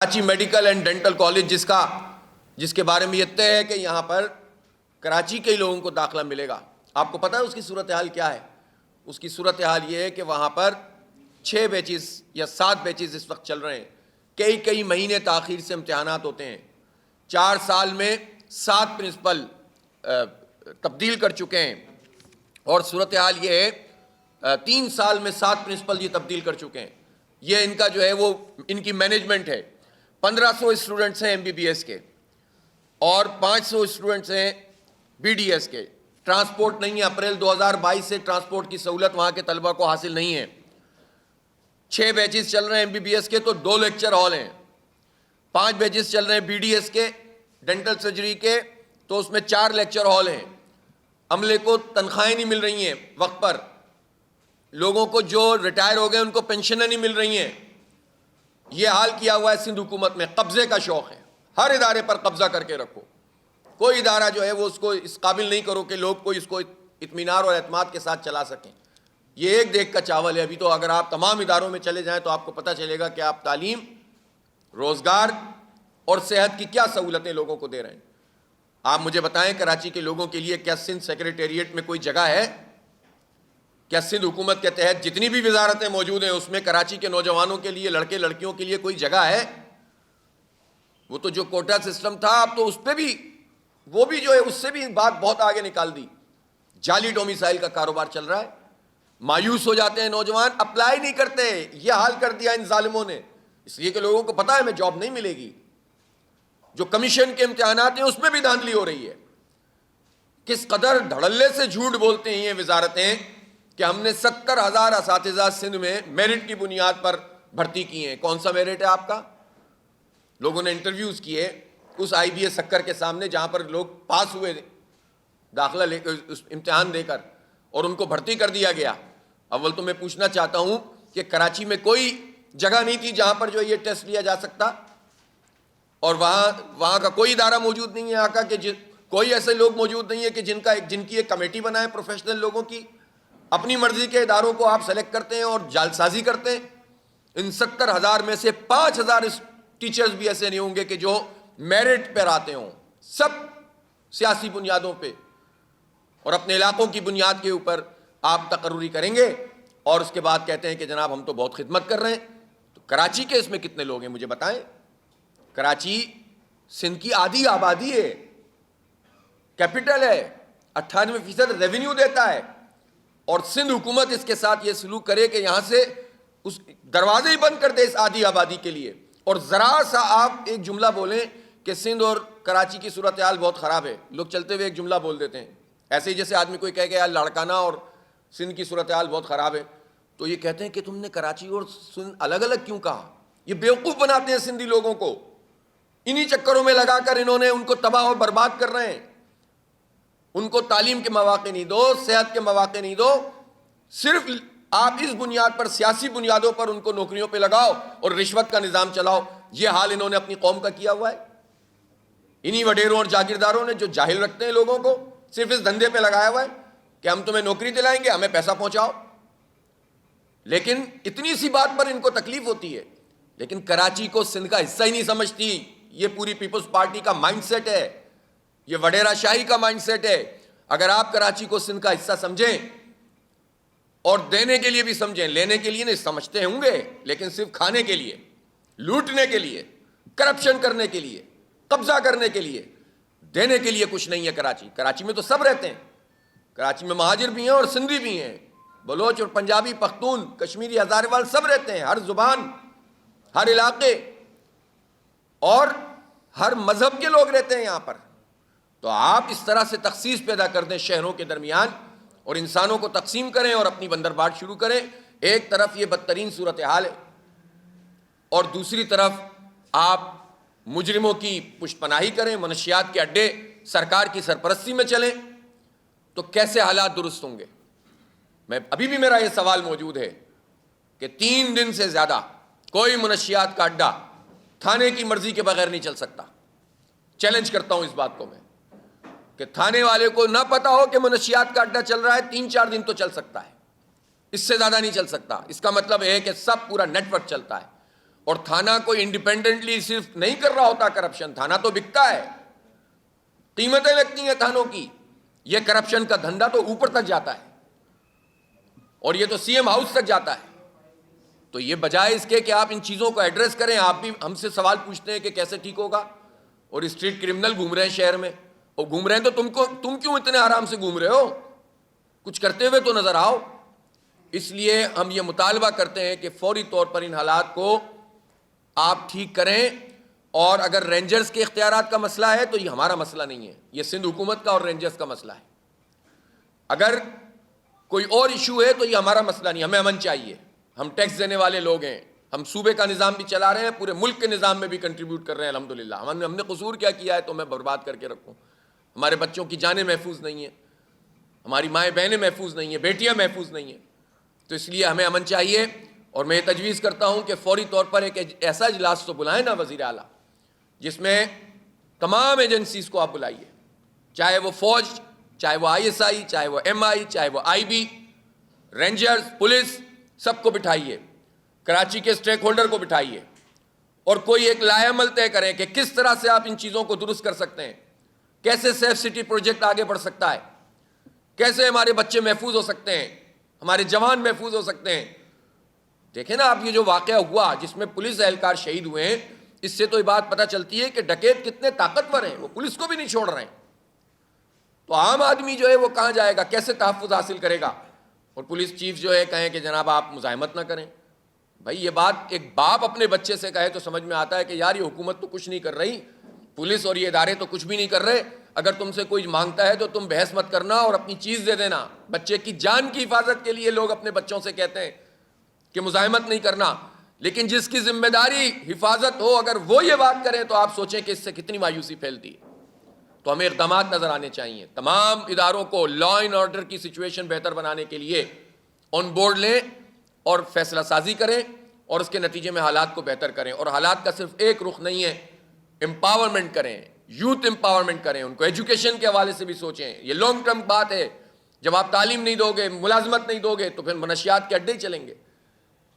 Karachi medical and dental college جس کے بارے میں یہ طے ہے کہ یہاں پر کراچی کے لوگوں کو داخلہ ملے گا. آپ کو پتہ ہے اس کی صورتحال کیا ہے؟ اس کی صورتحال یہ ہے کہ وہاں پر 6 بیچز یا 7 بیچز اس وقت چل رہے ہیں. کئی مہینے تاخیر سے امتحانات ہوتے ہیں. 4 سال میں 7 پرنسپل تبدیل کر چکے ہیں اور صورتحال یہ ہے 3 سال میں 7 پرنسپل یہ تبدیل کر چکے ہیں. یہ ان کا جو ہے وہ ان کی مینجمنٹ ہے. 1500 اسٹوڈنٹس ہیں MBBS کے اور 500 اسٹوڈنٹس ہیں BDS کے. ٹرانسپورٹ نہیں ہے. اپریل 2022 سے ٹرانسپورٹ کی سہولت وہاں کے طلبہ کو حاصل نہیں ہے. 6 بیچز چل رہے ہیں MBBS کے تو 2 لیکچر ہال ہیں. 5 بیچز چل رہے ہیں BDS کے ڈینٹل سرجری کے تو اس میں 4 لیکچر ہال ہیں. عملے کو تنخواہیں نہیں مل رہی ہیں وقت پر. لوگوں کو جو ریٹائر ہو گئے ان کو پینشنیں نہیں مل رہی ہیں. یہ حال کیا ہوا ہے سندھ حکومت میں. قبضے کا شوق ہے. ہر ادارے پر قبضہ کر کے رکھو. کوئی ادارہ جو ہے وہ اس کو اس قابل نہیں کرو کہ لوگ کوئی اس کو اطمینان اور اعتماد کے ساتھ چلا سکیں. یہ ایک دیکھ کا چاول ہے. ابھی تو اگر آپ تمام اداروں میں چلے جائیں تو آپ کو پتہ چلے گا کہ آپ تعلیم، روزگار اور صحت کی کیا سہولتیں لوگوں کو دے رہے ہیں. آپ مجھے بتائیں کراچی کے لوگوں کے لیے کیا سندھ سیکریٹریٹ میں کوئی جگہ ہے؟ کیا سندھ حکومت کے تحت جتنی بھی وزارتیں موجود ہیں اس میں کراچی کے نوجوانوں کے لیے، لڑکے لڑکیوں کے لیے کوئی جگہ ہے؟ وہ تو جو کوٹا سسٹم تھا اب تو اس پہ بھی وہ بھی جو ہے اس سے بھی بات بہت آگے نکال دی. جعلی ڈومیسائل کا کاروبار چل رہا ہے. مایوس ہو جاتے ہیں نوجوان، اپلائی نہیں کرتے. یہ حال کر دیا ان ظالموں نے. اس لیے کہ لوگوں کو پتہ ہے ہمیں جاب نہیں ملے گی. جو کمیشن کے امتحانات ہیں اس میں بھی دھاندلی ہو رہی ہے. کس قدر دھڑلے سے جھوٹ بولتے ہیں یہ وزارتیں کہ ہم نے 70,000 اساتذہ سندھ میں میرٹ کی بنیاد پر بھرتی کی ہیں. کون سا میرٹ ہے آپ کا؟ لوگوں نے انٹرویوز کیے اس IBA سکر کے سامنے جہاں پر لوگ پاس ہوئے داخلہ لے کر امتحان دے کر اور ان کو بھرتی کر دیا گیا. اول تو میں پوچھنا چاہتا ہوں کہ کراچی میں کوئی جگہ نہیں تھی جہاں پر جو یہ ٹیسٹ لیا جا سکتا اور وہاں کا کوئی ادارہ موجود نہیں ہے آقا کہ کوئی ایسے لوگ موجود نہیں ہے کہ جن کی ایک کمیٹی بنائے پروفیشنل لوگوں کی. اپنی مرضی کے اداروں کو آپ سلیکٹ کرتے ہیں اور جعلسازی کرتے ہیں. ان 70,000 میں سے 5,000 ٹیچرز بھی ایسے نہیں ہوں گے کہ جو میرٹ پر آتے ہوں. سب سیاسی بنیادوں پہ اور اپنے علاقوں کی بنیاد کے اوپر آپ تقرری کریں گے اور اس کے بعد کہتے ہیں کہ جناب ہم تو بہت خدمت کر رہے ہیں. تو کراچی کے اس میں کتنے لوگ ہیں مجھے بتائیں. کراچی سندھ کی آدھی آبادی ہے، کیپٹل ہے، 98% ریونیو دیتا ہے اور سندھ حکومت اس کے ساتھ یہ سلوک کرے کہ یہاں سے اس دروازے ہی بند کر دے اس آدھی آبادی کے لیے. اور ذرا سا آپ ایک جملہ بولیں کہ سندھ اور کراچی کی صورتحال بہت خراب ہے، لوگ چلتے ہوئے ایک جملہ بول دیتے ہیں. ایسے ہی جیسے آدمی کوئی کہے کہ یار لاڑکانہ اور سندھ کی صورتحال بہت خراب ہے تو یہ کہتے ہیں کہ تم نے کراچی اور سندھ الگ الگ کیوں کہا. یہ بیوقوف بناتے ہیں سندھی لوگوں کو. انہی چکروں میں لگا کر انہوں نے ان کو تباہ و برباد کر رہے ہیں. ان کو تعلیم کے مواقع نہیں دو، صحت کے مواقع نہیں دو. صرف آپ اس بنیاد پر، سیاسی بنیادوں پر ان کو نوکریوں پہ لگاؤ اور رشوت کا نظام چلاؤ. یہ حال انہوں نے اپنی قوم کا کیا ہوا ہے. انہی وڈیروں اور جاگیرداروں نے جو جاہل رکھتے ہیں لوگوں کو صرف اس دھندے پہ لگایا ہوا ہے کہ ہم تمہیں نوکری دلائیں گے، ہمیں پیسہ پہنچاؤ. لیکن اتنی سی بات پر ان کو تکلیف ہوتی ہے. لیکن کراچی کو سندھ کا حصہ ہی نہیں سمجھتی. یہ پوری پیپلز پارٹی کا مائنڈ سیٹ ہے. یہ وڈیرا شاہی کا مائنڈ سیٹ ہے. اگر آپ کراچی کو سندھ کا حصہ سمجھیں اور دینے کے لیے بھی سمجھیں، لینے کے لیے نہیں سمجھتے ہوں گے لیکن صرف کھانے کے لیے، لوٹنے کے لیے، کرپشن کرنے کے لیے، قبضہ کرنے کے لیے، دینے کے لیے کچھ نہیں ہے کراچی میں تو سب رہتے ہیں. کراچی میں مہاجر بھی ہیں اور سندھی بھی ہیں، بلوچ اور پنجابی، پختون، کشمیری، ہزارے وال سب رہتے ہیں. ہر زبان، ہر علاقے اور ہر مذہب کے لوگ رہتے ہیں یہاں پر. تو آپ اس طرح سے تخصیص پیدا کر دیں شہروں کے درمیان اور انسانوں کو تقسیم کریں اور اپنی بندرباٹ شروع کریں. ایک طرف یہ بدترین صورتحال ہے اور دوسری طرف آپ مجرموں کی پشت پناہی کریں، منشیات کے اڈے سرکار کی سرپرستی میں چلیں تو کیسے حالات درست ہوں گے؟ ابھی بھی میرا یہ سوال موجود ہے کہ 3 دن سے زیادہ کوئی منشیات کا اڈا تھانے کی مرضی کے بغیر نہیں چل سکتا. چیلنج کرتا ہوں اس بات کو میں کہ تھانے والے کو نہ پتا ہو کہ منشیات کا اڈا چل رہا ہے، 3-4 دن تو چل سکتا ہے، اس سے زیادہ نہیں چل سکتا. اس کا مطلب ہے کہ سب پورا نیٹ ورک چلتا ہے اور تھانہ کوئی انڈیپینڈنٹلی صرف نہیں کر رہا ہوتا کرپشن، تھانہ تو بکتا ہے، قیمتیں لگتی ہیں تھانوں کی. یہ کرپشن کا دھندا تو اوپر تک جاتا ہے اور یہ تو سی ایم ہاؤس تک جاتا ہے. تو یہ بجائے اس کے کہ آپ ان چیزوں کو ایڈریس کریں، آپ بھی ہم سے سوال پوچھتے ہیں کہ کیسے ٹھیک ہوگا. اور اسٹریٹ کرمنل گھوم رہے ہیں شہر میں، اور گھوم رہے ہیں تو تم کیوں اتنے آرام سے گھوم رہے ہو؟ کچھ کرتے ہوئے تو نظر آؤ. اس لیے ہم یہ مطالبہ کرتے ہیں کہ فوری طور پر ان حالات کو آپ ٹھیک کریں. اور اگر رینجرز کے اختیارات کا مسئلہ ہے تو یہ ہمارا مسئلہ نہیں ہے، یہ سندھ حکومت کا اور رینجرز کا مسئلہ ہے. اگر کوئی اور ایشو ہے تو یہ ہمارا مسئلہ نہیں. ہمیں امن چاہیے، ہم ٹیکس دینے والے لوگ ہیں، ہم صوبے کا نظام بھی چلا رہے ہیں، پورے ملک کے نظام میں بھی کنٹریبیوٹ کر رہے ہیں الحمدللہ. ہم نے قصور کیا کیا ہے تو میں برباد کر کے رکھوں؟ ہمارے بچوں کی جانیں محفوظ نہیں ہیں، ہماری مائیں بہنیں محفوظ نہیں ہیں، بیٹیاں محفوظ نہیں ہیں. تو اس لیے ہمیں امن چاہیے. اور میں یہ تجویز کرتا ہوں کہ فوری طور پر ایک ایسا اجلاس تو بلائیں نا وزیر اعلیٰ، جس میں تمام ایجنسیز کو آپ بلائیے، چاہے وہ فوج، چاہے وہ آئی ایس آئی، چاہے وہ ایم آئی، چاہے وہ آئی بی، رینجرز، پولیس، سب کو بٹھائیے، کراچی کے اسٹیک ہولڈر کو بٹھائیے، اور کوئی ایک لائحہ عمل طے کریں کہ کس طرح سے آپ ان چیزوں کو درست کر سکتے ہیں، کیسے سیف سٹی پروجیکٹ آگے بڑھ سکتا ہے، کیسے ہمارے بچے محفوظ ہو سکتے ہیں، ہمارے جوان محفوظ ہو سکتے ہیں. دیکھیں نا آپ، یہ جو واقعہ ہوا جس میں پولیس اہلکار شہید ہوئے ہیں، اس سے تو یہ بات پتہ چلتی ہے کہ ڈکیت کتنے طاقتور ہیں، وہ پولیس کو بھی نہیں چھوڑ رہے ہیں. تو عام آدمی جو ہے وہ کہاں جائے گا، کیسے تحفظ حاصل کرے گا؟ اور پولیس چیف جو ہے کہیں کہ جناب آپ مزاحمت نہ کریں. بھائی یہ بات ایک باپ اپنے بچے سے کہے تو سمجھ میں آتا ہے کہ یار یہ حکومت تو کچھ نہیں کر رہی، پولیس اور یہ ادارے تو کچھ بھی نہیں کر رہے. اگر تم سے کوئی مانگتا ہے تو تم بحث مت کرنا اور اپنی چیز دے دینا. بچے کی جان کی حفاظت کے لیے لوگ اپنے بچوں سے کہتے ہیں کہ مزاحمت نہیں کرنا، لیکن جس کی ذمہ داری حفاظت ہو اگر وہ یہ بات کرے تو آپ سوچیں کہ اس سے کتنی مایوسی پھیلتی ہے. تو ہمیں اقدامات نظر آنے چاہیے. تمام اداروں کو لا اینڈ آرڈر کی سچویشن بہتر بنانے کے لیے آن بورڈ لیں اور فیصلہ سازی کریں اور اس کے نتیجے میں حالات کو بہتر کریں. اور حالات کا صرف ایک رخ نہیں ہے، امپاورمنٹ کریں، یوتھ امپاورمنٹ کریں، ان کو ایجوکیشن کے حوالے سے بھی سوچیں. یہ لانگ ٹرم بات ہے. جب آپ تعلیم نہیں دو گے، ملازمت نہیں دو گے تو پھر منشیات کے اڈے چلیں گے،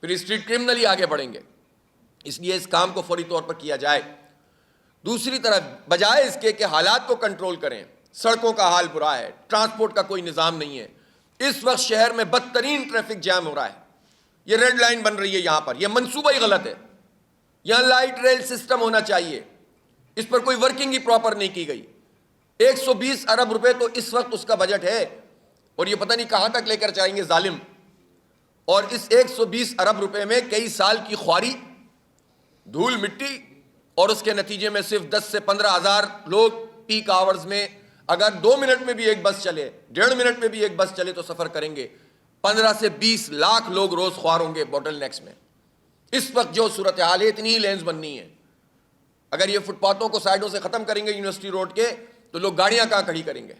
پھر اسٹریٹ کرمنل ہی آگے بڑھیں گے. اس لیے اس کام کو فوری طور پر کیا جائے. دوسری طرف بجائے اس کے کہ حالات کو کنٹرول کریں، سڑکوں کا حال برا ہے، ٹرانسپورٹ کا کوئی نظام نہیں ہے. اس وقت شہر میں بدترین ٹریفک جام ہو رہا ہے. یہ ریڈ لائن بن رہی ہے یہاں پر، یہ منصوبہ ہی غلط ہے. یہاں لائٹ ریل سسٹم ہونا چاہیے، اس پر کوئی ورکنگ ہی پراپر نہیں کی گئی. 120 ارب روپے تو اس وقت اس کا بجٹ ہے اور یہ پتہ نہیں کہاں تک لے کر جائیں گے ظالم. اور اس 120 ارب روپے میں کئی سال کی خواری، دھول مٹی، اور اس کے نتیجے میں صرف 10 سے 15 ہزار لوگ پیک آورز میں، اگر 2 منٹ میں بھی ایک بس چلے، 1.5 منٹ میں بھی ایک بس چلے تو سفر کریں گے. 15 سے 20 لاکھ لوگ روز خوار ہوں گے بوٹل نیکس میں. اس وقت جو صورتحال ہے اتنی ہی لینز بننی ہے. اگر یہ فٹ پاتھوں کو سائڈوں سے ختم کریں گے یونیورسٹی روڈ کے تو لوگ گاڑیاں کہاں کھڑی کریں گے؟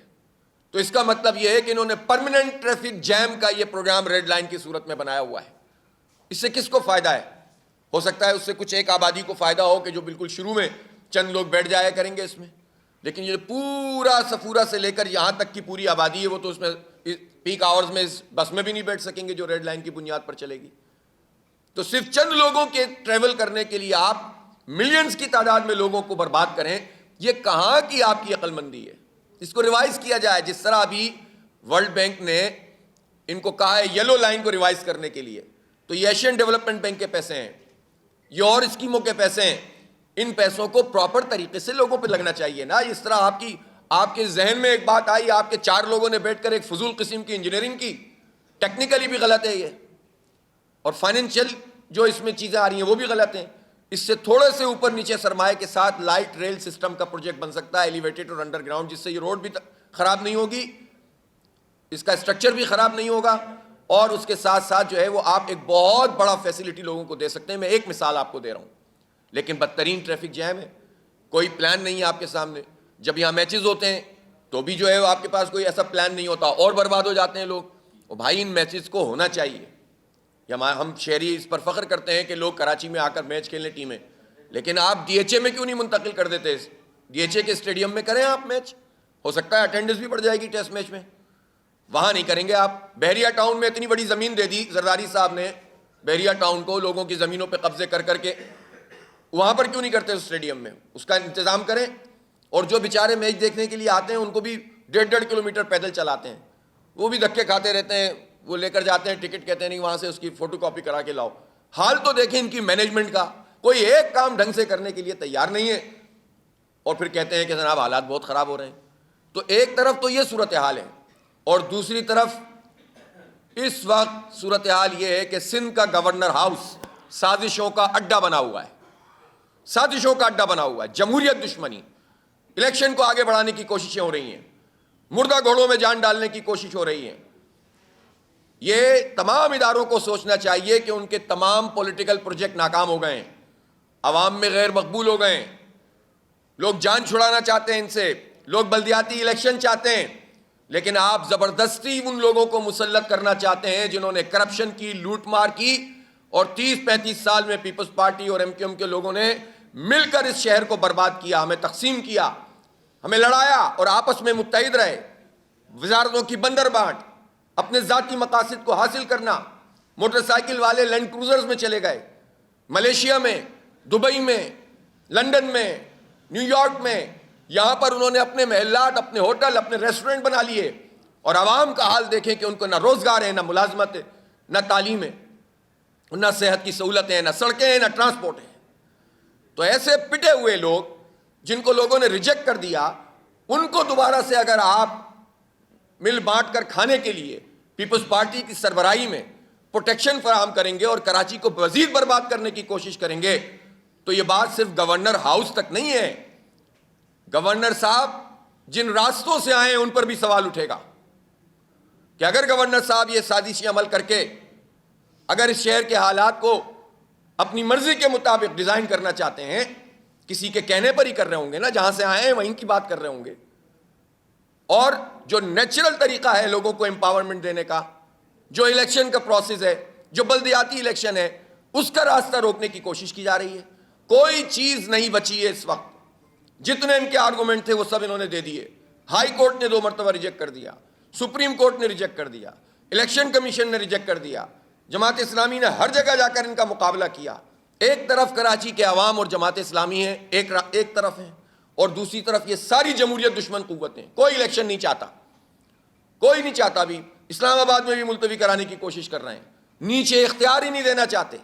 تو اس کا مطلب یہ ہے کہ انہوں نے پرماننٹ ٹریفک جیم کا یہ پروگرام ریڈ لائن کی صورت میں بنایا ہوا ہے. اس سے کس کو فائدہ ہے؟ ہو سکتا ہے اس سے کچھ ایک آبادی کو فائدہ ہو کہ جو بالکل شروع میں چند لوگ بیٹھ جایا کریں گے اس میں، لیکن یہ پورا سفورہ سے لے کر یہاں تک کی پوری آبادی ہے وہ تو اس میں پیک آورز میں اس بس میں بھی نہیں بیٹھ سکیں گے جو ریڈ لائن کی بنیاد پر چلے گی. تو صرف چند لوگوں کے ٹریول کرنے کے لیے آپ ملینز کی تعداد میں لوگوں کو برباد کریں، یہ کہاں کی آپ کی عقل مندی ہے؟ اس کو ریوائز کیا جائے، جس طرح ابھی ورلڈ بینک نے ان کو کہا ہے یلو لائن کو ریوائز کرنے کے لیے. تو یہ ایشین ڈیولپمنٹ بینک کے پیسے ہیں، یہ اور اسکیموں کے پیسے ہیں. ان پیسوں کو پراپر طریقے سے لوگوں پہ لگنا چاہیے نا. اس طرح آپ کے ذہن میں ایک بات آئی، آپ کے 4 لوگوں نے بیٹھ کر ایک فضول قسم کی انجینئرنگ کی، ٹیکنیکلی بھی غلط ہے یہ، اور فائنینشیل جو اس میں چیزیں آ رہی ہیں وہ بھی غلط ہیں. اس سے تھوڑے سے اوپر نیچے سرمایہ کے ساتھ لائٹ ریل سسٹم کا پروجیکٹ بن سکتا ہے، ایلیویٹڈ اور انڈر گراؤنڈ، جس سے یہ روڈ بھی خراب نہیں ہوگی، اس کا اسٹرکچر بھی خراب نہیں ہوگا، اور اس کے ساتھ ساتھ جو ہے وہ آپ ایک بہت بڑا فیسلٹی لوگوں کو دے سکتے ہیں. میں ایک مثال آپ کو دے رہا ہوں. لیکن بدترین ٹریفک جیم ہے، کوئی پلان نہیں ہے آپ کے سامنے. جب یہاں میچز ہوتے ہیں تو بھی جو ہے آپ کے پاس کوئی ایسا پلان نہیں ہوتا، اور برباد ہو جاتے ہیں لوگ. اور بھائی ان میچز کو ہونا چاہیے. ہم شہری اس پر فخر کرتے ہیں کہ لوگ کراچی میں آ کر میچ کھیلنے ٹیمیں، لیکن آپ ڈی ایچ اے میں کیوں نہیں منتقل کر دیتے؟ ڈی ایچ اے کے اسٹیڈیم میں کریں آپ میچ، ہو سکتا ہے اٹینڈنس بھی بڑھ جائے گی ٹیسٹ میچ میں. وہاں نہیں کریں گے آپ. بحریہ ٹاؤن میں اتنی بڑی زمین دے دی زرداری صاحب نے بحریہ ٹاؤن کو لوگوں کی زمینوں پہ قبضے کر کر کے وہاں پر کیوں نہیں کرتے اسٹیڈیم میں؟ اس کا انتظام کریں. اور جو بیچارے میچ دیکھنے کے لیے آتے ہیں ان کو بھی 1.5 کلومیٹر پیدل چلاتے ہیں, وہ بھی دھکے کھاتے رہتے ہیں. وہ لے کر جاتے ہیں ٹکٹ, کہتے ہیں نہیں وہاں سے اس کی فوٹو کاپی کرا کے لاؤ. حال تو دیکھیں ان کی مینجمنٹ کا, کوئی ایک کام ڈھنگ سے کرنے کے لیے تیار نہیں ہے, اور پھر کہتے ہیں کہ جناب حالات بہت خراب ہو رہے ہیں. تو ایک طرف تو یہ صورتحال ہے, اور دوسری طرف اس وقت صورتحال یہ ہے کہ سندھ کا گورنر ہاؤس سازشوں کا اڈا بنا ہوا ہے, سازشوں کا اڈا بنا ہوا ہے. جمہوریت دشمنی, الیکشن کو آگے بڑھانے کی کوششیں ہو رہی ہیں, مردہ گھوڑوں میں جان ڈالنے کی کوشش ہو رہی ہے. یہ تمام اداروں کو سوچنا چاہیے کہ ان کے تمام پولیٹیکل پروجیکٹ ناکام ہو گئے ہیں, عوام میں غیر مقبول ہو گئے ہیں. لوگ جان چھڑانا چاہتے ہیں ان سے, لوگ بلدیاتی الیکشن چاہتے ہیں, لیکن آپ زبردستی ان لوگوں کو مسلط کرنا چاہتے ہیں جنہوں نے کرپشن کی, لوٹ مار کی, اور 30-35 سال میں پیپلز پارٹی اور ایم کیو ایم کے لوگوں نے مل کر اس شہر کو برباد کیا, ہمیں تقسیم کیا, ہمیں لڑایا, اور آپس میں متحد رہے. وزارتوں کی بندر بانٹ, اپنے ذاتی مقاصد کو حاصل کرنا. موٹر سائیکل والے لینڈ کروزرز میں چلے گئے, ملیشیا میں, دبئی میں, لندن میں, نیو یارک میں. یہاں پر انہوں نے اپنے محلات, اپنے ہوٹل, اپنے ریسٹورنٹ بنا لیے, اور عوام کا حال دیکھیں کہ ان کو نہ روزگار ہے, نہ ملازمت ہے, نہ تعلیم ہے, نہ صحت کی سہولتیں ہیں, نہ سڑکیں ہیں, نہ ٹرانسپورٹ ہیں. تو ایسے پٹے ہوئے لوگ جن کو لوگوں نے ریجیکٹ کر دیا, ان کو دوبارہ سے اگر آپ مل بانٹ کر کھانے کے لیے پیپلز پارٹی کی سربراہی میں پروٹیکشن فراہم کریں گے اور کراچی کو مزید برباد کرنے کی کوشش کریں گے, تو یہ بات صرف گورنر ہاؤس تک نہیں ہے. گورنر صاحب جن راستوں سے آئے ہیں ان پر بھی سوال اٹھے گا کہ اگر گورنر صاحب یہ سازشی عمل کر کے اگر اس شہر کے حالات کو اپنی مرضی کے مطابق ڈیزائن کرنا چاہتے ہیں, کسی کے کہنے پر ہی کر رہے ہوں گے نا, جہاں سے آئے ہیں وہیں کی بات کر رہے ہوں گے. اور جو نیچرل طریقہ ہے لوگوں کو امپاورمنٹ دینے کا, جو الیکشن کا پروسیس ہے, جو بلدیاتی الیکشن ہے, اس کا راستہ روکنے کی کوشش کی جا رہی ہے. کوئی چیز نہیں بچی ہے اس وقت. جتنے ان کے آرگومنٹ تھے وہ سب انہوں نے دے دیے. ہائی کورٹ نے 2 مرتبہ ریجیکٹ کر دیا, سپریم کورٹ نے ریجیکٹ کر دیا, الیکشن کمیشن نے ریجیکٹ کر دیا, جماعت اسلامی نے ہر جگہ جا کر ان کا مقابلہ کیا. ایک طرف کراچی کے عوام اور جماعت اسلامی ہے, ایک طرف ہیں, اور دوسری طرف یہ ساری جمہوریت دشمن قوتیں. کوئی الیکشن نہیں چاہتا, کوئی نہیں چاہتا. بھی اسلام آباد میں بھی ملتوی کرانے کی کوشش کر رہے ہیں, نیچے اختیار ہی نہیں دینا چاہتے.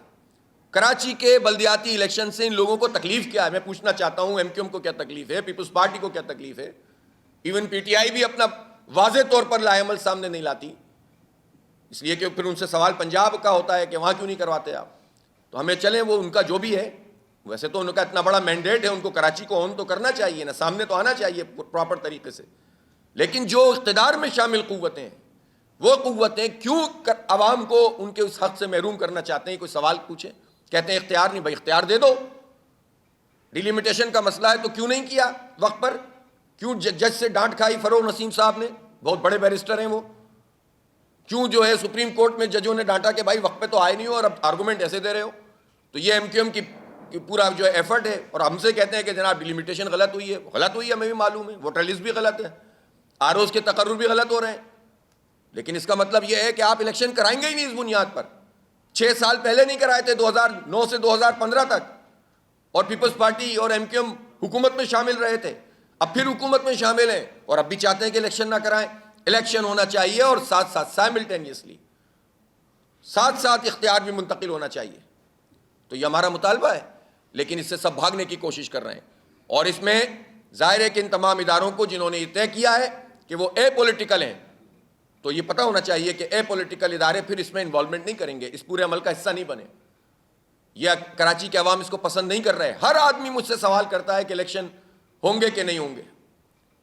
کراچی کے بلدیاتی الیکشن سے ان لوگوں کو تکلیف کیا ہے؟ میں پوچھنا چاہتا ہوں ایم کیو ایم کو کیا تکلیف ہے, پیپلز پارٹی کو کیا تکلیف ہے؟ ایون پی ٹی آئی بھی اپنا واضح طور پر لائے عمل سامنے نہیں لاتی, اس لیے کہ پھر ان سے سوال پنجاب کا ہوتا ہے کہ وہاں کیوں نہیں کرواتے آپ. تو ہمیں چلیں, وہ ان کا جو بھی ہے, ویسے تو ان کا اتنا بڑا مینڈیٹ ہے, ان کو کراچی کو اون تو کرنا چاہیے نا, سامنے تو آنا چاہیے پراپر طریقے سے. لیکن جو اقتدار میں شامل قوتیں ہیں, وہ قوتیں کیوں عوام کو ان کے اس حق سے محروم کرنا چاہتے ہیں؟ کوئی سوال پوچھیں, کہتے ہیں اختیار نہیں. بھائی اختیار دے دو. ڈیلیمیٹیشن کا مسئلہ ہے تو کیوں نہیں کیا وقت پر؟ کیوں جج سے ڈانٹ کھائی فروغ نسیم صاحب نے, بہت بڑے بیرسٹر ہیں وہ. کیوں جو ہے سپریم کورٹ میں ججوں نے ڈانٹا کہ بھائی وقت پہ تو آئے نہیں ہو اور اب آرگومنٹ ایسے دے رہے ہو. تو یہ ایم کیو ایم کی پورا جو ایفرٹ ہے, اور ہم سے کہتے ہیں کہ جناب ڈیلیمیٹیشن غلط ہوئی ہے. غلط ہوئی ہے, ہمیں بھی معلوم ہے, ووٹر لسٹ بھی غلط ہے, آر اوز کے تقرر بھی غلط ہو رہے ہیں. لیکن اس کا مطلب یہ ہے کہ آپ الیکشن کرائیں گے ہی نہیں اس بنیاد پر. 6 سال پہلے نہیں کرائے تھے, 2009 سے 2015 تک, اور پیپلز پارٹی اور ایم کیو ایم حکومت میں شامل رہے تھے. اب پھر حکومت میں شامل ہیں اور اب بھی چاہتے ہیں کہ الیکشن نہ کرائیں. الیکشن ہونا چاہیے اور ساتھ ساتھ سائملٹینیسلی ساتھ ساتھ اختیار بھی منتقل ہونا چاہیے. تو یہ ہمارا مطالبہ ہے, لیکن اس سے سب بھاگنے کی کوشش کر رہے ہیں. اور اس میں ظاہر ہے کہ ان تمام اداروں کو جنہوں نے یہ طے کیا ہے کہ وہ اے پولیٹیکل ہیں, تو یہ پتہ ہونا چاہیے کہ اے پولیٹیکل ادارے پھر اس میں انوالومنٹ نہیں کریں گے, اس پورے عمل کا حصہ نہیں بنے. یہ کراچی کے عوام اس کو پسند نہیں کر رہے. ہر آدمی مجھ سے سوال کرتا ہے کہ الیکشن ہوں گے کہ نہیں ہوں گے.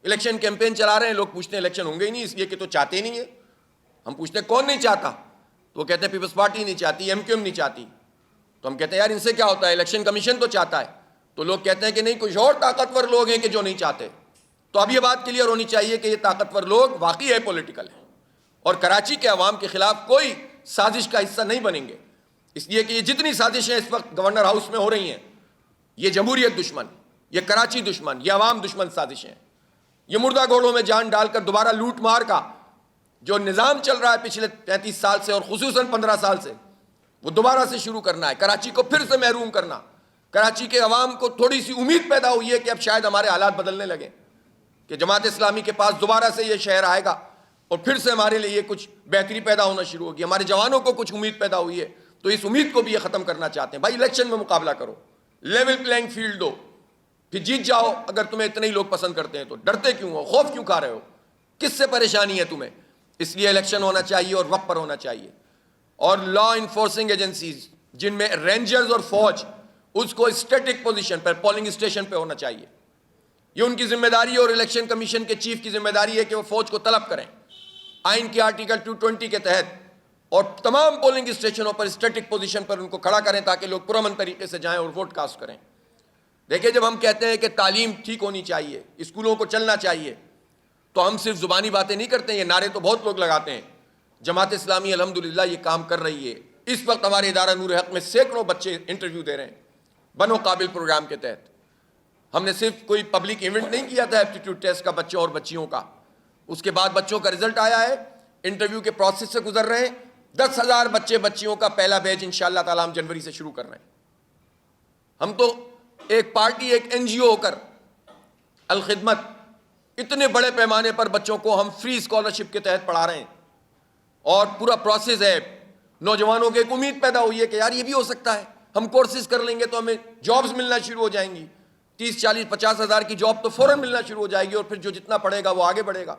الیکشن کیمپین چلا رہے ہیں لوگ, پوچھتے ہیں الیکشن ہوں گے ہی نہیں, اس لیے کہ تو چاہتے نہیں ہیں. ہم پوچھتے ہیں کون نہیں چاہتا, تو وہ کہتے ہیں پیپلز پارٹی نہیں چاہتی, ایم کیو ایم نہیں چاہتی. تو ہم کہتے ہیں یار ان سے کیا ہوتا ہے, الیکشن کمیشن تو چاہتا ہے. تو لوگ کہتے ہیں کہ نہیں, کچھ اور طاقتور لوگ ہیں کہ جو نہیں چاہتے. تو اب یہ بات کلیئر ہونی چاہیے کہ یہ طاقتور لوگ واقعی ہے پولیٹیکل ہیں, اور کراچی کے عوام کے خلاف کوئی سازش کا حصہ نہیں بنیں گے. اس لیے کہ یہ جتنی سازشیں اس وقت گورنر ہاؤس میں ہو رہی ہیں, یہ جمہوریت دشمن, یہ کراچی دشمن, یہ عوام دشمن سازشیں, یہ مردہ گھوڑوں میں جان ڈال کر دوبارہ لوٹ مار کا جو نظام چل رہا ہے پچھلے 33 سال سے اور خصوصاً 15 سال سے, وہ دوبارہ سے شروع کرنا ہے، کراچی کو پھر سے محروم کرنا. کراچی کے عوام کو تھوڑی سی امید پیدا ہوئی ہے کہ اب شاید ہمارے حالات بدلنے لگیں، کہ جماعت اسلامی کے پاس دوبارہ سے یہ شہر آئے گا اور پھر سے ہمارے لیے کچھ بہتری پیدا ہونا شروع ہوگی. ہمارے جوانوں کو کچھ امید پیدا ہوئی ہے، تو اس امید کو بھی یہ ختم کرنا چاہتے ہیں. بھائی الیکشن میں مقابلہ کرو، لیول پلینگ فیلڈ دو، پھر جیت جاؤ. اگر تمہیں اتنے ہی لوگ پسند کرتے ہیں تو ڈرتے کیوں ہو، خوف کیوں کھا رہے ہو، کس سے پریشانی ہے تمہیں؟ اس لیے الیکشن ہونا چاہیے اور وقت پر ہونا چاہیے. اور لا انفورسنگ ایجنسیز جن میں رینجرز اور فوج، اس کو اسٹیٹک پوزیشن پر پولنگ اسٹیشن پہ ہونا چاہیے. یہ ان کی ذمہ داری ہے اور الیکشن کمیشن کے چیف کی ذمہ داری ہے کہ وہ فوج کو طلب کریں آئین کے آرٹیکل 220 کے تحت، اور تمام پولنگ اسٹیشنوں پر اسٹیٹک پوزیشن پر ان کو کھڑا کریں تاکہ لوگ پرامن طریقے سے جائیں اور ووٹ کاسٹ کریں. دیکھیں، جب ہم کہتے ہیں کہ تعلیم ٹھیک ہونی چاہیے، اسکولوں کو چلنا چاہیے، تو ہم صرف زبانی باتیں نہیں کرتے ہیں. یہ نعرے تو بہت لوگ لگاتے ہیں. جماعت اسلامی الحمدللہ یہ کام کر رہی ہے. اس وقت ہمارے ادارہ نور حق میں سینکڑوں بچے انٹرویو دے رہے ہیں بنو قابل پروگرام کے تحت. ہم نے صرف کوئی پبلک ایونٹ نہیں کیا تھا ایپٹیٹیوڈ ٹیسٹ کا بچوں اور بچیوں کا، اس کے بعد بچوں کا رزلٹ آیا ہے، انٹرویو کے پروسیس سے گزر رہے ہیں. 10,000 بچے بچیوں کا پہلا بیچ انشاءاللہ تعالی ہم جنوری سے شروع کر رہے ہیں. ہم تو ایک پارٹی، ایک این جی او ہو کر الخدمت اتنے بڑے پیمانے پر بچوں کو ہم فری اسکالرشپ کے تحت پڑھا رہے ہیں، اور پورا پروسیس ہے. نوجوانوں کے ایک امید پیدا ہوئی ہے کہ یار یہ بھی ہو سکتا ہے، ہم کورسز کر لیں گے تو ہمیں جابز ملنا شروع ہو جائیں گی. 30, 40, 50 ہزار کی جاب تو فوراً ملنا شروع ہو جائے گی، اور پھر جو جتنا پڑھے گا وہ آگے بڑھے گا.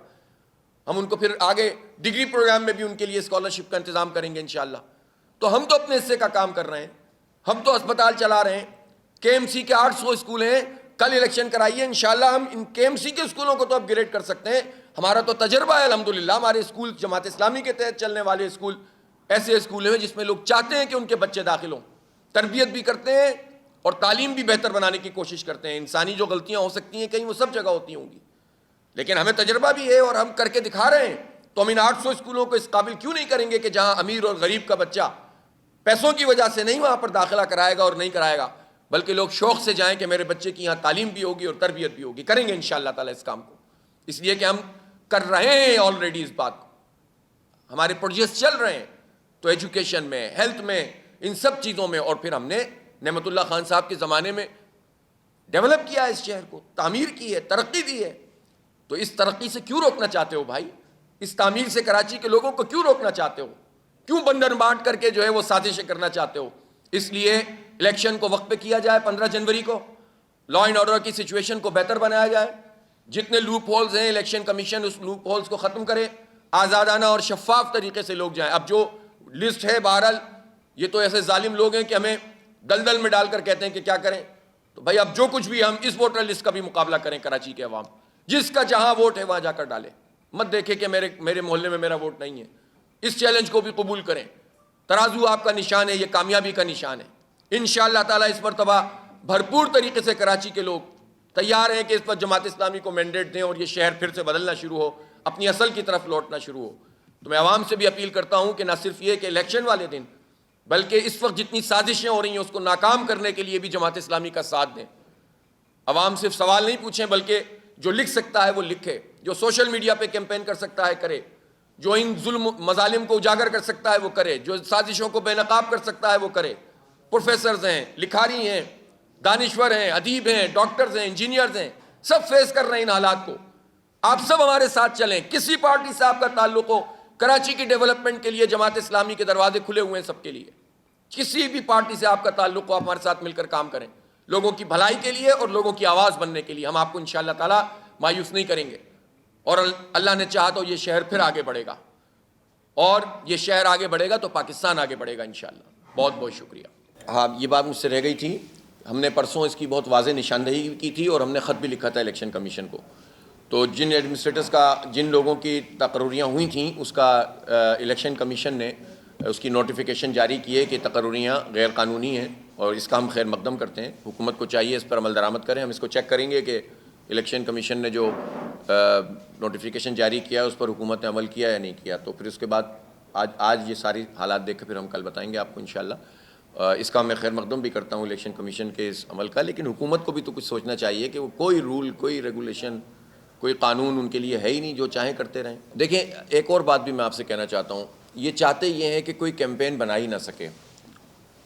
ہم ان کو پھر آگے ڈگری پروگرام میں بھی ان کے لیے اسکالرشپ کا انتظام کریں گے انشاءاللہ. تو ہم تو اپنے حصے کا کام کر رہے ہیں. ہم تو اسپتال چلا رہے ہیں. کے ایم سی کے 800 اسکول ہیں. کل الیکشن کرائیے انشاءاللہ ہم ان کے ایم سی کے اسکولوں کو تو اپ گریڈ کر سکتے ہیں. ہمارا تو تجربہ ہے الحمدللہ. ہمارے اسکول جماعت اسلامی کے تحت چلنے والے اسکول ایسے اسکول ہیں جس میں لوگ چاہتے ہیں کہ ان کے بچے داخل ہوں، تربیت بھی کرتے ہیں اور تعلیم بھی بہتر بنانے کی کوشش کرتے ہیں. انسانی جو غلطیاں ہو سکتی ہیں کہیں وہ سب جگہ ہوتی ہوں گی، لیکن ہمیں تجربہ بھی ہے اور ہم کر کے دکھا رہے ہیں. تو ہم ان 800 اسکولوں کو اس قابل کیوں نہیں کریں گے کہ جہاں امیر اور غریب کا بچہ پیسوں کی وجہ سے نہیں وہاں پر داخلہ کرائے گا اور نہیں کرائے گا، بلکہ لوگ شوق سے جائیں کہ میرے بچے کی یہاں تعلیم بھی ہوگی اور تربیت بھی ہوگی. کریں گے انشاءاللہ تعالی اس کام کو، اس لیے کہ ہم کر رہے ہیں آلریڈی اس بات کو. ہمارے پروجیکٹس چل رہے ہیں تو ایجوکیشن میں، ہیلتھ میں، ان سب چیزوں میں. اور پھر ہم نے نعمت اللہ خان صاحب کے زمانے میں ڈیولپ کیا ہے اس شہر کو، تعمیر کی ہے، ترقی دی ہے. تو اس ترقی سے کیوں روکنا چاہتے ہو بھائی؟ اس تعمیر سے کراچی کے لوگوں کو کیوں روکنا چاہتے ہو؟ کیوں بندر بانٹ کر کے جو ہے وہ سازشیں کرنا چاہتے ہو؟ اس لیے الیکشن کو وقت پہ کیا جائے. 15 جنوری کو لا اینڈ آرڈر کی سچویشن کو بہتر بنایا جائے. جتنے لوپ ہولز ہیں الیکشن کمیشن اس لوپ ہولز کو ختم کرے. آزادانہ اور شفاف طریقے سے لوگ جائیں. اب جو لسٹ ہے بہرحال یہ تو ایسے ظالم لوگ ہیں کہ ہمیں دلدل میں ڈال کر کہتے ہیں کہ کیا کریں. تو بھائی اب جو کچھ بھی ہم اس ووٹر لسٹ کا بھی مقابلہ کریں. کراچی کے عوام جس کا جہاں ووٹ ہے وہاں جا کر ڈالے، مت دیکھے کہ میرے محلے میں میرا ووٹ نہیں ہے. اس چیلنج کو بھی قبول کریں. ترازو آپ کا نشان ہے، یہ کامیابی کا نشان ہے. انشاءاللہ تعالیٰ اس مرتبہ بھرپور طریقے سے کراچی کے لوگ تیار ہیں کہ اس پر جماعت اسلامی کو مینڈیٹ دیں اور یہ شہر پھر سے بدلنا شروع ہو، اپنی اصل کی طرف لوٹنا شروع ہو. تو میں عوام سے بھی اپیل کرتا ہوں کہ نہ صرف یہ کہ الیکشن والے دن، بلکہ اس وقت جتنی سازشیں ہو رہی ہیں اس کو ناکام کرنے کے لیے بھی جماعت اسلامی کا ساتھ دیں. عوام صرف سوال نہیں پوچھیں بلکہ جو لکھ سکتا ہے وہ لکھے، جو سوشل میڈیا پہ کیمپین کر سکتا ہے کرے، جو ان ظلم مظالم کو اجاگر کر سکتا ہے وہ کرے، جو سازشوں کو بے نقاب کر سکتا ہے وہ کرے. پروفیسرز ہیں، لکھاری ہیں، دانشور ہیں، ادیب ہیں، ڈاکٹرز ہیں، انجینئرز ہیں، سب فیس کر رہے ہیں ان حالات کو. آپ سب ہمارے ساتھ چلیں. کسی پارٹی سے آپ کا تعلق ہو، کراچی کی ڈیولپمنٹ کے لیے جماعت اسلامی کے دروازے کھلے ہوئے ہیں سب کے لیے. کسی بھی پارٹی سے آپ کا تعلق ہو، آپ ہمارے ساتھ مل کر کام کریں لوگوں کی بھلائی کے لیے اور لوگوں کی آواز بننے کے لیے. ہم آپ کو انشاءاللہ تعالیٰ مایوس نہیں کریں گے، اور اللہ نے چاہا تو یہ شہر پھر آگے بڑھے گا، اور یہ شہر آگے بڑھے گا تو پاکستان آگے بڑھے گا انشاءاللہ. بہت بہت شکریہ. ہاں، یہ بات مجھ سے رہ گئی تھی. ہم نے پرسوں اس کی بہت واضح نشاندہی کی تھی اور ہم نے خط بھی لکھا تھا الیکشن کمیشن کو. تو جن ایڈمنسٹریٹرز کا، جن لوگوں کی تقرریاں ہوئی تھیں، اس کا الیکشن کمیشن نے اس کی نوٹیفیکیشن جاری کی ہے کہ تقرریاں غیر قانونی ہیں، اور اس کا ہم خیر مقدم کرتے ہیں. حکومت کو چاہیے اس پر عمل درآمد کریں. ہم اس کو چیک کریں گے کہ الیکشن کمیشن نے جو نوٹیفیکیشن جاری کیا اس پر حکومت نے عمل کیا یا نہیں کیا. تو پھر اس کے بعد آج یہ ساری حالات دیکھ کے پھر ہم کل بتائیں گے آپ کو انشاءاللہ. اس کا میں خیر مقدم بھی کرتا ہوں الیکشن کمیشن کے اس عمل کا. لیکن حکومت کو بھی تو کچھ سوچنا چاہیے کہ وہ کوئی رول، کوئی ریگولیشن، کوئی قانون ان کے لیے ہے ہی نہیں، جو چاہیں کرتے رہیں. دیکھیں، ایک اور بات بھی میں آپ سے کہنا چاہتا ہوں. یہ چاہتے یہ ہیں کہ کوئی کیمپین بنا ہی نہ سکے.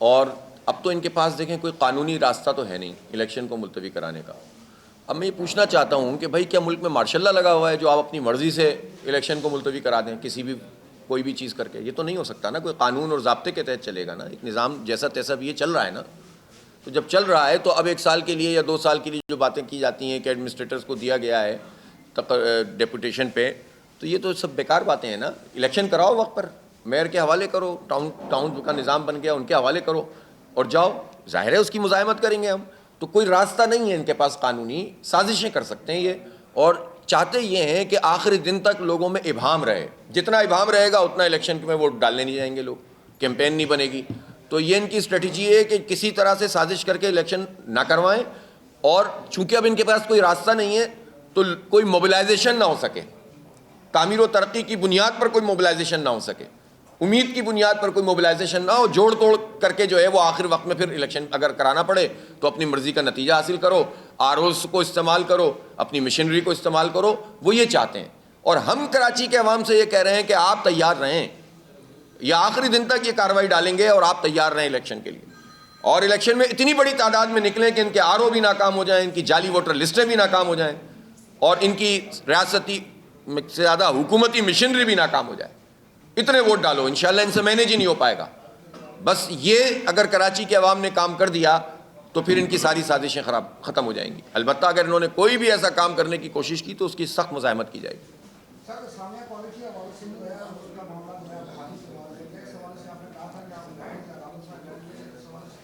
اور اب تو ان کے پاس دیکھیں کوئی قانونی راستہ تو ہے نہیں الیکشن کو ملتوی کرانے کا. اب میں یہ پوچھنا چاہتا ہوں کہ بھائی کیا ملک میں مارشل لا لگا ہوا ہے جو آپ اپنی مرضی سے الیکشن کو ملتوی کرا دیں کسی بھی کوئی بھی چیز کر کے؟ یہ تو نہیں ہو سکتا نا, کوئی قانون اور ضابطے کے تحت چلے گا نا, ایک نظام جیسا تیسا بھی یہ چل رہا ہے نا. تو جب چل رہا ہے تو اب 1 سال کے لیے یا 2 سال کے لیے جو باتیں کی جاتی ہیں کہ ایڈمنسٹریٹرز کو دیا گیا ہے ڈیپوٹیشن پہ, تو یہ تو سب بیکار باتیں ہیں نا. الیکشن کراؤ وقت پر, میئر کے حوالے کرو, ٹاؤن کا نظام بن گیا ان کے حوالے کرو اور جاؤ. ظاہر ہے اس کی مزاحمت کریں گے ہم, تو کوئی راستہ نہیں ہے ان کے پاس قانونی, سازشیں کر سکتے ہیں یہ, اور چاہتے یہ ہیں کہ آخری دن تک لوگوں میں ابہام رہے. جتنا ابہام رہے گا اتنا الیکشن میں ووٹ ڈالنے نہیں جائیں گے لوگ, کیمپین نہیں بنے گی. تو یہ ان کی اسٹریٹجی ہے کہ کسی طرح سے سازش کر کے الیکشن نہ کروائیں, اور چونکہ اب ان کے پاس کوئی راستہ نہیں ہے تو کوئی موبلائزیشن نہ ہو سکے, تعمیر و ترقی کی بنیاد پر کوئی موبلائزیشن نہ ہو سکے, امید کی بنیاد پر کوئی موبلائزیشن نہ ہو, جوڑ توڑ کر کے جو ہے وہ آخر وقت میں پھر الیکشن اگر کرانا پڑے تو اپنی مرضی کا نتیجہ حاصل کرو, ROs کو استعمال کرو, اپنی مشینری کو استعمال کرو. وہ یہ چاہتے ہیں, اور ہم کراچی کے عوام سے یہ کہہ رہے ہیں کہ آپ تیار رہیں, یا آخری دن تک یہ کارروائی ڈالیں گے اور آپ تیار رہیں الیکشن کے لیے. اور الیکشن میں اتنی بڑی تعداد میں نکلیں کہ ان کے RO بھی ناکام ہو جائیں, ان کی جعلی ووٹر لسٹیں بھی ناکام ہو جائیں, اور ان کی ریاستی سے زیادہ حکومتی مشینری بھی ناکام ہو جائے. اتنے ووٹ ڈالو, انشاءاللہ ان سے مینیج ہی نہیں ہو پائے گا. بس یہ اگر کراچی کے عوام نے کام کر دیا تو پھر ان کی ساری سازشیں ختم ہو جائیں گی. البتہ اگر انہوں نے کوئی بھی ایسا کام کرنے کی کوشش کی تو اس کی سخت مزاحمت کی جائے گی.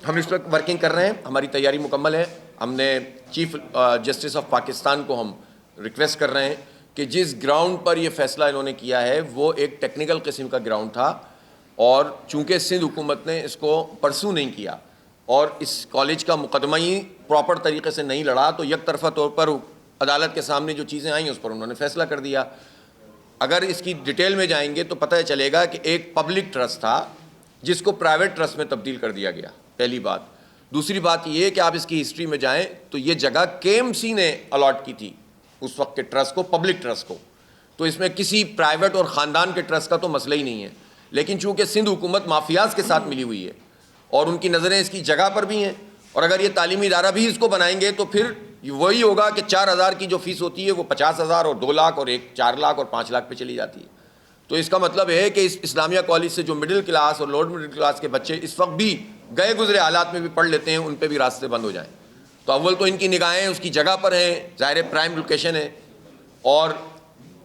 ہم اس وقت ورکنگ کر رہے ہیں, ہماری تیاری مکمل ہے. ہم نے چیف جسٹس آف پاکستان کو ہم ریکویسٹ کر رہے ہیں کہ جس گراؤنڈ پر یہ فیصلہ انہوں نے کیا ہے وہ ایک ٹیکنیکل قسم کا گراؤنڈ تھا, اور چونکہ سندھ حکومت نے اس کو پرسو نہیں کیا اور اس کالج کا مقدمہ ہی پراپر طریقے سے نہیں لڑا, تو یک طرفہ طور پر عدالت کے سامنے جو چیزیں آئیں اس پر انہوں نے فیصلہ کر دیا. اگر اس کی ڈیٹیل میں جائیں گے تو پتہ چلے گا کہ ایک پبلک ٹرسٹ تھا جس کو پرائیویٹ ٹرسٹ میں تبدیل کر دیا گیا, پہلی بات. دوسری بات یہ کہ آپ اس کی ہسٹری میں جائیں تو یہ جگہ KMC نے الاٹ کی تھی اس وقت کے ٹرسٹ کو, پبلک ٹرسٹ کو. تو اس میں کسی پرائیویٹ اور خاندان کے ٹرسٹ کا تو مسئلہ ہی نہیں ہے. لیکن چونکہ سندھ حکومت مافیاز کے ساتھ ملی ہوئی ہے اور ان کی نظریں اس کی جگہ پر بھی ہیں, اور اگر یہ تعلیمی ادارہ بھی اس کو بنائیں گے تو پھر وہی ہوگا کہ 4,000 کی جو فیس ہوتی ہے وہ 50,000 اور 2 لاکھ اور 4 لاکھ اور 5 لاکھ پہ چلی جاتی ہے. تو اس کا مطلب ہے کہ اس اسلامیہ کالج سے جو مڈل کلاس اور لوور مڈل کلاس کے بچے اس وقت بھی گئے گزرے حالات میں بھی پڑھ لیتے ہیں, ان پہ بھی راستے بند ہو جائیں. تو اول تو ان کی نگاہیں اس کی جگہ پر ہیں, ظاہر پرائم لوکیشن ہے, اور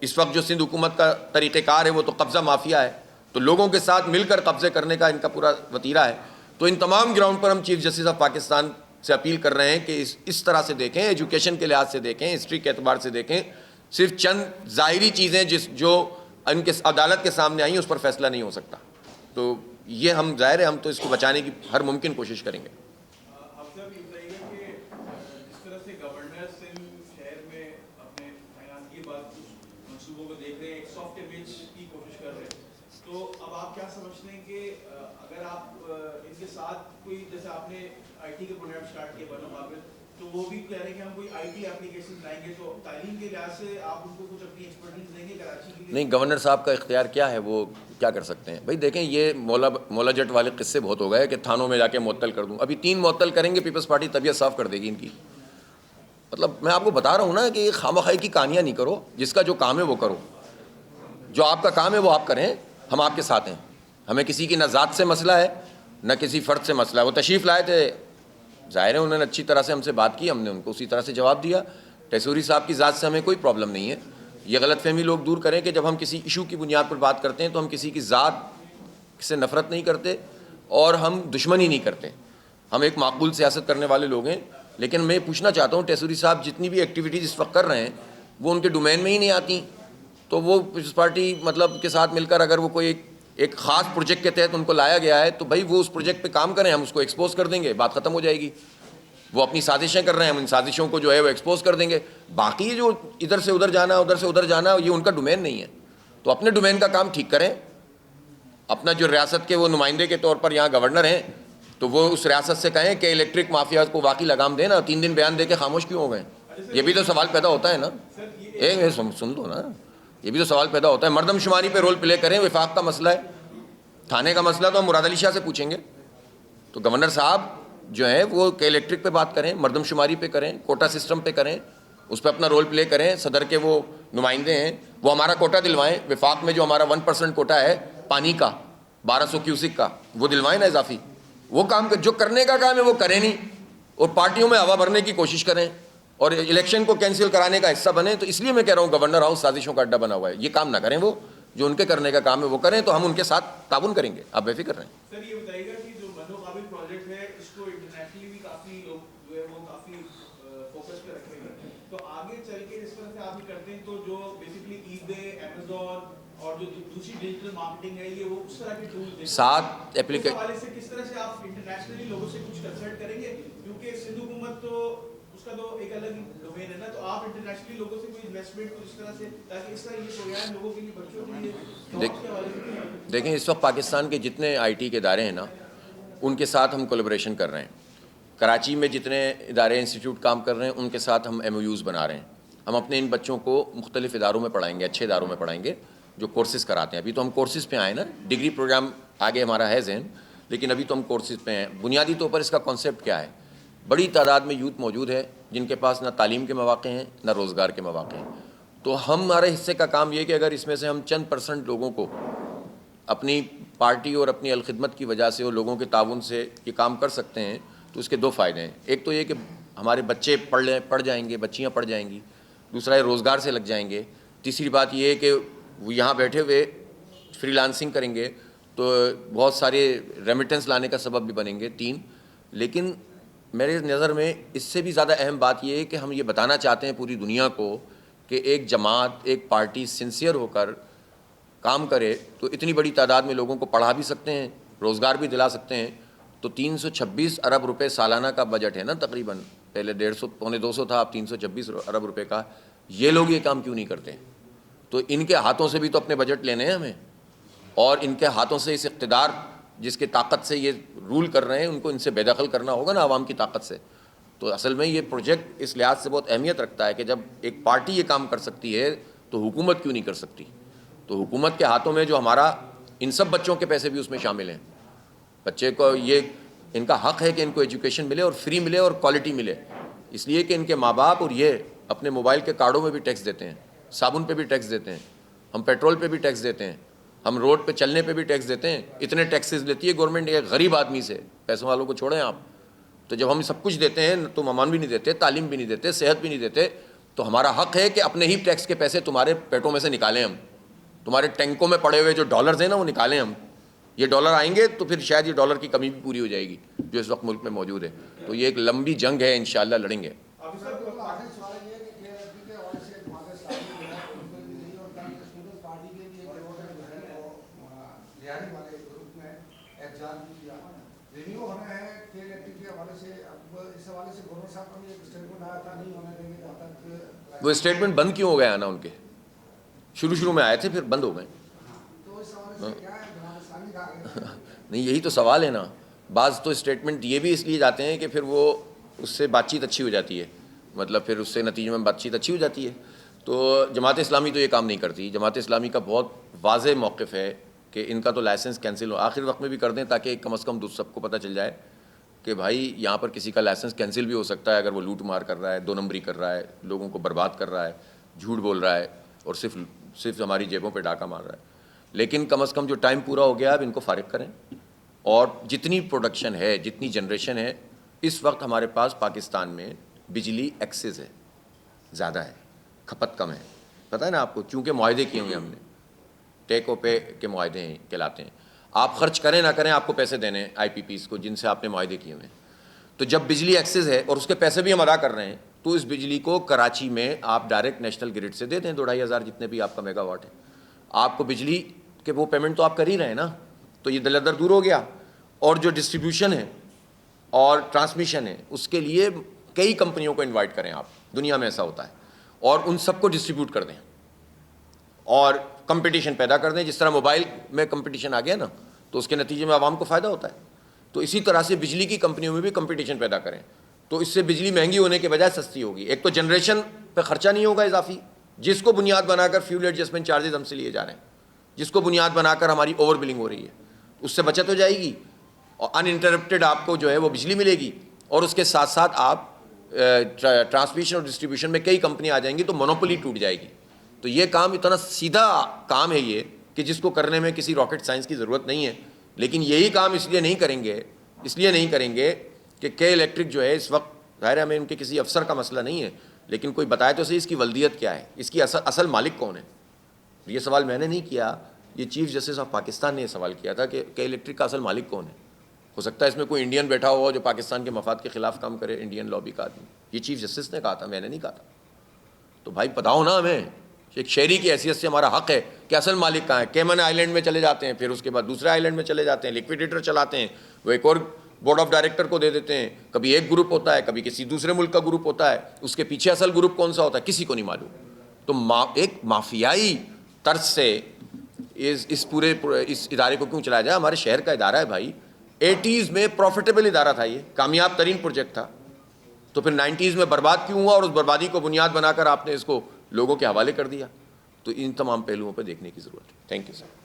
اس وقت جو سندھ حکومت کا طریقہ کار ہے وہ تو قبضہ مافیا ہے, تو لوگوں کے ساتھ مل کر قبضے کرنے کا ان کا پورا وتیرہ ہے. تو ان تمام گراؤنڈ پر ہم چیف جسٹس آف پاکستان سے اپیل کر رہے ہیں کہ اس طرح سے دیکھیں, ایجوکیشن کے لحاظ سے دیکھیں, ہسٹری کے اعتبار سے دیکھیں. صرف چند ظاہری چیزیں جو ان کے عدالت کے سامنے آئیں اس پر فیصلہ نہیں ہو سکتا. تو یہ ہم ظاہر ہے ہم تو اس کو بچانے کی ہر ممکن کوشش کریں گے. تو اب آپ کیا سمجھتے ہیں کہ اگر آپ ان کے ساتھ کوئی جیسے آپ نے IT کے پروجیکٹ اسٹارٹ کیے بنو قابل, تو وہ بھی کہہ رہے ہیں کہ ہم کوئی IT اپلیکیشن لائیں گے, تو تعلیم کے لحاظ سے آپ ان کو کچھ اپنی ایکسپرٹیز دیں گے کراچی کے لیے؟ نہیں, گورنر صاحب کا اختیار کیا ہے, وہ کیا کر سکتے ہیں. بھائی دیکھیں یہ مولا جٹ والے قصے بہت ہو گئے کہ تھانوں میں جا کے معطل کر دوں. ابھی 3 معطل کریں گے, پیپلز پارٹی طبیعت صاف کر دے گی ان کی. مطلب میں آپ کو بتا رہا ہوں نا کہ خامخواہی کی کہانیاں نہیں کرو, جس کا جو کام ہے وہ کرو, جو آپ کا کام ہے وہ آپ کریں, ہم آپ کے ساتھ ہیں. ہمیں کسی کی نہ ذات سے مسئلہ ہے نہ کسی فرد سے مسئلہ ہے. وہ تشریف لائے تھے, ظاہر ہے انہوں نے اچھی طرح سے ہم سے بات کی, ہم نے ان کو اسی طرح سے جواب دیا. ٹیسوری صاحب کی ذات سے ہمیں کوئی پرابلم نہیں ہے. یہ غلط فہمی لوگ دور کریں کہ جب ہم کسی ایشو کی بنیاد پر بات کرتے ہیں تو ہم کسی کی ذات سے نفرت نہیں کرتے اور ہم دشمنی نہیں کرتے. ہم ایک معقول سیاست کرنے والے لوگ ہیں. لیکن میں پوچھنا چاہتا ہوں ٹیسوری صاحب جتنی بھی ایکٹیویٹیز اس وقت کر رہے ہیں وہ ان کے ڈومین میں ہی نہیں آتی, تو وہ پیپلز پارٹی مطلب کے ساتھ مل کر اگر وہ کوئی ایک خاص پروجیکٹ کے تحت ان کو لایا گیا ہے تو بھائی وہ اس پروجیکٹ پہ کام کریں, ہم اس کو ایکسپوز کر دیں گے, بات ختم ہو جائے گی. وہ اپنی سازشیں کر رہے ہیں, ہم ان سازشوں کو جو ہے وہ ایکسپوز کر دیں گے. باقی جو ادھر سے ادھر جانا ادھر سے ادھر جانا یہ ان کا ڈومین نہیں ہے. تو اپنے ڈومین کا کام ٹھیک کریں. اپنا جو ریاست کے وہ نمائندے کے طور پر یہاں گورنر ہیں تو وہ اس ریاست سے کہیں کہ الیکٹرک مافیا کو واقعی لگام دیں نا. 3 دن بیان دے کے خاموش کیوں ہو گئے؟ یہ بھی تو سوال پیدا ہوتا ہے نا. سن دو نا, یہ بھی تو سوال پیدا ہوتا ہے. مردم شماری پہ رول پلے کریں. وفاق کا مسئلہ ہے, تھانے کا مسئلہ تو ہم مراد علی شاہ سے پوچھیں گے. تو گورنر صاحب جو ہیں وہ کے الیکٹرک پہ بات کریں, مردم شماری پہ کریں, کوٹا سسٹم پہ کریں, اس پہ اپنا رول پلے کریں. صدر کے وہ نمائندے ہیں, وہ ہمارا کوٹا دلوائیں. وفاق میں جو ہمارا 1% کوٹا ہے پانی کا 1200 کیوسک کا, وہ دلوائیں نا اضافی. وہ کام جو کرنے کا کام ہے وہ کریں نہیں, اور پارٹیوں میں ہوا بھرنے کی کوشش کریں اور الیکشن کو کینسل کرانے کا حصہ بنیں. تو اس لیے میں کہہ رہا ہوں گورنر ہاؤس سازشوں کا اڈا بنا ہوا ہے. یہ کام نہ کریں, وہ جو ان کے کرنے کا کام ہے وہ کریں, تو ہم ان کے ساتھ تعاون کریں گے, آپ بے فکر رہیں. سر یہ بتائیے گا کہ جو بنو قابل پروجیکٹ ہے اس کو انٹرنیشنلی بھی کافی لوگ جو ہے وہ کافی فوکس پہ رکھے ہیں, تو آگے چل کے اس طرح سے آپ کرتے ہیں تو جو بیسیکلی ای بے, امیزون اور جو دوسری ڈیجیٹل مارکیٹنگ ہے یہ وہ اس طرح کے ٹولز ہیں, 7 اس حوالے سے کس طرح سے آپ انٹرنیشنلی لوگوں سے کچھ کنسلٹ کریں گے, کیونکہ سندھ حکومت تو اس کا تو ایک الگ ڈومین ہے نا, تو آپ انٹرنیشنلی لوگوں سے کوئی انویسٹمنٹ کو اس طرح سے تاکہ اس طرح یہ پروگرام لوگوں کے لیے, بچوں کے لیے دیکھیں اس وقت پاکستان کے جتنے آئی ٹی کے ادارے ہیں نا ان کے ساتھ ہم کولیبریشن کر رہے ہیں. کراچی میں جتنے ادارے انسٹیٹیوٹ کام کر رہے ہیں ان کے ساتھ ہم ایم او یوز بنا رہے ہیں. ہم اپنے ان بچوں کو مختلف اداروں میں پڑھائیں گے, اچھے اداروں میں پڑھائیں گے جو کورسز کراتے ہیں. ابھی تو ہم کورسز پہ آئے نا, ڈگری پروگرام آگے ہمارا ہے ذہن, لیکن ابھی تو ہم کورسز پہ ہیں. بنیادی طور پر اس کا کانسیپٹ کیا ہے, بڑی تعداد میں یوتھ موجود ہے جن کے پاس نہ تعلیم کے مواقع ہیں نہ روزگار کے مواقع ہیں. تو ہمارے حصے کا کام یہ کہ اگر اس میں سے ہم چند % لوگوں کو اپنی پارٹی اور اپنی الخدمت کی وجہ سے اور لوگوں کے تعاون سے یہ کام کر سکتے ہیں تو اس کے 2 فائدے ہیں. ایک تو یہ کہ ہمارے بچے پڑھ جائیں گے, بچیاں پڑھ جائیں گی. دوسرا یہ روزگار سے لگ جائیں گے. تیسری بات یہ ہے کہ وہ یہاں بیٹھے ہوئے فری لانسنگ کریں گے تو بہت سارے ریمیٹنس لانے کا سبب بھی بنیں گے. 3 لیکن میرے نظر میں اس سے بھی زیادہ اہم بات یہ ہے کہ ہم یہ بتانا چاہتے ہیں پوری دنیا کو کہ ایک جماعت, ایک پارٹی سنسیئر ہو کر کام کرے تو اتنی بڑی تعداد میں لوگوں کو پڑھا بھی سکتے ہیں, روزگار بھی دلا سکتے ہیں. تو 326 ارب روپے سالانہ کا بجٹ ہے نا تقریباً, پہلے 150 پونے 200 تھا, اب 326 ارب روپے کا. یہ لوگ یہ کام کیوں نہیں کرتے؟ تو ان کے ہاتھوں سے بھی تو اپنے بجٹ لینے ہیں ہمیں, اور ان کے ہاتھوں سے اس اقتدار جس کے طاقت سے یہ رول کر رہے ہیں ان کو ان سے بے دخل کرنا ہوگا نا عوام کی طاقت سے. تو اصل میں یہ پروجیکٹ اس لحاظ سے بہت اہمیت رکھتا ہے کہ جب ایک پارٹی یہ کام کر سکتی ہے تو حکومت کیوں نہیں کر سکتی. تو حکومت کے ہاتھوں میں جو ہمارا ان سب بچوں کے پیسے بھی اس میں شامل ہیں. بچے کو یہ ان کا حق ہے کہ ان کو ایجوکیشن ملے اور فری ملے اور کوالٹی ملے, اس لیے کہ ان کے ماں باپ اور یہ اپنے موبائل کے کارڈوں میں بھی ٹیکس دیتے ہیں, صابن پہ بھی ٹیکس دیتے ہیں, ہم پیٹرول پہ بھی ٹیکس دیتے ہیں, ہم روڈ پہ چلنے پہ بھی ٹیکس دیتے ہیں. اتنے ٹیکسز لیتی ہے گورنمنٹ ایک غریب آدمی سے, پیسوں والوں کو چھوڑیں آپ. تو جب ہم سب کچھ دیتے ہیں تو امان بھی نہیں دیتے, تعلیم بھی نہیں دیتے, صحت بھی نہیں دیتے, تو ہمارا حق ہے کہ اپنے ہی ٹیکس کے پیسے تمہارے پیٹوں میں سے نکالیں ہم. تمہارے ٹینکوں میں پڑے ہوئے جو ڈالرز ہیں نا وہ نکالیں ہم. یہ ڈالر آئیں گے تو پھر شاید یہ ڈالر کی کمی بھی پوری ہو جائے گی جو اس وقت ملک میں موجود ہے. تو یہ ایک لمبی جنگ ہے, انشاءاللہ لڑیں گے. وہ اسٹیٹمنٹ بند کیوں ہو گیا نا ان کے, شروع میں آئے تھے پھر بند ہو گئے. نہیں یہی تو سوال ہے نا. بعض تو اسٹیٹمنٹ یہ بھی اس لیے جاتے ہیں کہ پھر وہ اس سے بات چیت اچھی ہو جاتی ہے, مطلب پھر اس سے نتیجے میں بات چیت اچھی ہو جاتی ہے. تو جماعت اسلامی تو یہ کام نہیں کرتی. جماعت اسلامی کا بہت واضح موقف ہے کہ ان کا تو لائسنس کینسل ہو, آخر وقت میں بھی کر دیں تاکہ کم از کم سب کو پتہ چل جائے کہ بھائی یہاں پر کسی کا لائسنس کینسل بھی ہو سکتا ہے اگر وہ لوٹ مار کر رہا ہے, 2 نمبری کر رہا ہے, لوگوں کو برباد کر رہا ہے, جھوٹ بول رہا ہے اور صرف ہماری جیبوں پہ ڈاکہ مار رہا ہے. لیکن کم از کم جو ٹائم پورا ہو گیا اب ان کو فارغ کریں. اور جتنی پروڈکشن ہے, جتنی جنریشن ہے, اس وقت ہمارے پاس پاکستان میں بجلی ایکسس ہے, زیادہ ہے, کھپت کم ہے. پتہ ہے نا آپ کو, چونکہ معاہدے کیے ہوئے ہم نے, ٹیک او پے کے معاہدے ہیں کہلاتے ہیں. آپ خرچ کریں نہ کریں آپ کو پیسے دینے آئی پی پیز کو جن سے آپ نے معاہدے کیے ہوئے ہیں. تو جب بجلی ایکسس ہے اور اس کے پیسے بھی ہم ادا کر رہے ہیں تو اس بجلی کو کراچی میں آپ ڈائریکٹ نیشنل گرڈ سے دے دیں 2-2.5 ہزار جتنے بھی آپ کا میگا واٹ ہے. آپ کو بجلی کے وہ پیمنٹ تو آپ کر ہی رہے ہیں نا, تو یہ دلدر دور ہو گیا. اور جو ڈسٹریبیوشن ہے اور ٹرانسمیشن ہے اس کے لیے کئی کمپنیوں کو انوائٹ کریں آپ, دنیا میں ایسا ہوتا ہے, اور ان سب کو ڈسٹریبیوٹ کر دیں اور کمپٹیشن پیدا کر دیں. جس طرح موبائل میں کمپٹیشن آ گیا نا تو اس کے نتیجے میں عوام کو فائدہ ہوتا ہے, تو اسی طرح سے بجلی کی کمپنیوں میں بھی کمپٹیشن پیدا کریں. تو اس سے بجلی مہنگی ہونے کے بجائے سستی ہوگی. ایک تو جنریشن پہ خرچہ نہیں ہوگا اضافی, جس کو بنیاد بنا کر فیول ایڈجسٹمنٹ چارجز ہم سے لیے جا رہے ہیں, جس کو بنیاد بنا کر ہماری اوور بلنگ ہو رہی ہے, اس سے بچت ہو جائے گی. اور ان انٹرپٹیڈ آپ کو جو ہے وہ بجلی ملے گی, اور اس کے ساتھ ساتھ آپ ٹرانسمیشن اور ڈسٹریبیوشن میں کئی کمپنیاں آ جائیں گی, تو مونوپولی ٹوٹ جائے گی. تو یہ کام اتنا سیدھا کام ہے یہ کہ جس کو کرنے میں کسی راکٹ سائنس کی ضرورت نہیں ہے. لیکن یہی کام اس لیے نہیں کریں گے کہ کے الیکٹرک جو ہے اس وقت, ظاہر ہے ہمیں ان کے کسی افسر کا مسئلہ نہیں ہے, لیکن کوئی بتائے تو صحیح اس کی ولدیت کیا ہے, اس کی اصل مالک کون ہے. یہ سوال میں نے نہیں کیا, یہ چیف جسٹس آف پاکستان نے یہ سوال کیا تھا کہ الیکٹرک کا اصل مالک کون ہے. ہو سکتا ہے اس میں کوئی انڈین بیٹھا ہوا جو پاکستان کے مفاد کے خلاف کام کرے, انڈین لابی کا آدمی. یہ چیف جسٹس نے کہا تھا, میں نے نہیں کہا تھا. تو بھائی بتاؤ نا ہمیں, ایک شہری کی حیثیت سے ہمارا حق ہے کہ اصل مالک کہاں ہے. کیمن آئیلینڈ میں چلے جاتے ہیں, پھر اس کے بعد دوسرے آئیلینڈ میں چلے جاتے ہیں, لکویڈیٹر چلاتے ہیں, وہ ایک اور بورڈ آف ڈائریکٹر کو دے دیتے ہیں. کبھی ایک گروپ ہوتا ہے, کبھی کسی دوسرے ملک کا گروپ ہوتا ہے, اس کے پیچھے اصل گروپ کون سا ہوتا ہے کسی کو نہیں معلوم. تو ایک مافیائی طرز سے اس پورے اس ادارے کو کیوں چلایا جائے. ہمارے شہر کا ادارہ ہے بھائی, 80s میں پروفیٹیبل ادارہ تھا, یہ کامیاب ترین پروجیکٹ تھا. تو پھر 90s میں برباد کیوں ہوا, اور اس بربادی کو بنیاد بنا کر آپ نے اس کو لوگوں کے حوالے کر دیا. تو ان تمام پہلوؤں پہ دیکھنے کی ضرورت ہے. Thank you sir.